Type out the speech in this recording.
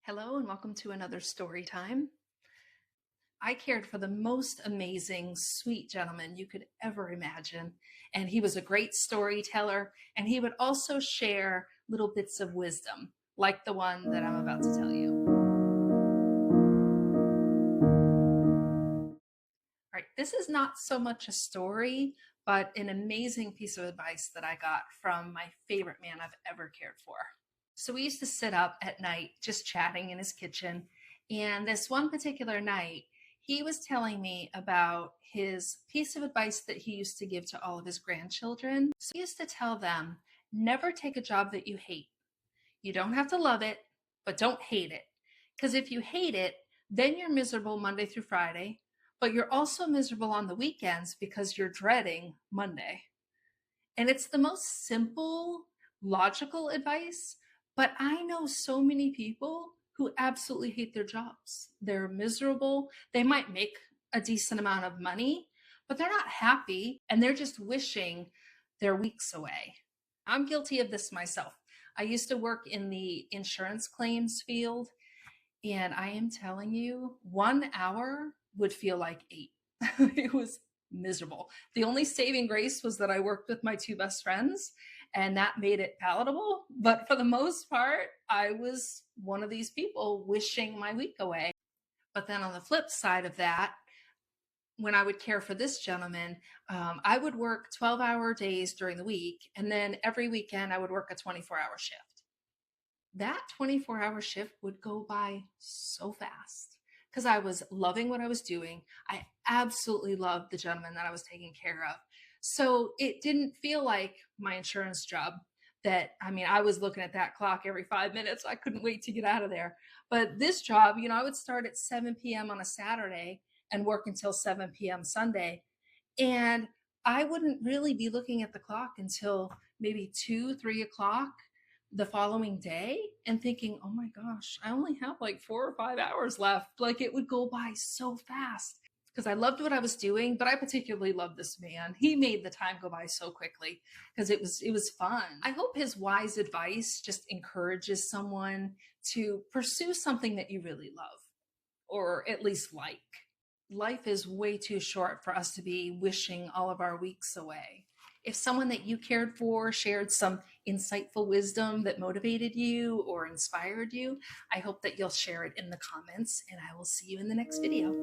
Hello and welcome to another story time. I cared for the most amazing, sweet gentleman you could ever imagine. And he was a great storyteller, and he would also share little bits of wisdom, like the one that I'm about to tell you. All right, this is not so much a story, but an amazing piece of advice that I got from my favorite man I've ever cared for. So we used to sit up at night just chatting in his kitchen. And this one particular night, he was telling me about his piece of advice that he used to give to all of his grandchildren. So he used to tell them, never take a job that you hate. You don't have to love it, but don't hate it. Because if you hate it, then you're miserable Monday through Friday, but you're also miserable on the weekends because you're dreading Monday. And it's the most simple, logical advice, but I know so many people who absolutely hate their jobs. They're miserable. They might make a decent amount of money, but they're not happy and they're just wishing their weeks away. I'm guilty of this myself. I used to work in the insurance claims field, and I am telling you, 1 hour would feel like 8. It was miserable. The only saving grace was that I worked with my two best friends, and that made it palatable. But for the most part, I was one of these people wishing my week away. But then on the flip side of that, when I would care for this gentleman, I would work 12-hour days during the week, and then every weekend I would work a 24-hour shift. That 24-hour shift would go by so fast because I was loving what I was doing. I absolutely loved the gentleman that I was taking care of. So it didn't feel like my insurance job I was looking at that clock every 5 minutes. I couldn't wait to get out of there. But this job, I would start at 7 p.m. on a Saturday and work until 7 p.m. Sunday. And I wouldn't really be looking at the clock until maybe 2, 3 o'clock the following day and thinking, oh my gosh, I only have like 4 or 5 hours left. Like it would go by so fast because I loved what I was doing, but I particularly loved this man. He made the time go by so quickly because it was fun. I hope his wise advice just encourages someone to pursue something that you really love or at least like. Life is way too short for us to be wishing all of our weeks away. If someone that you cared for shared some insightful wisdom that motivated you or inspired you, I hope that you'll share it in the comments, and I will see you in the next video.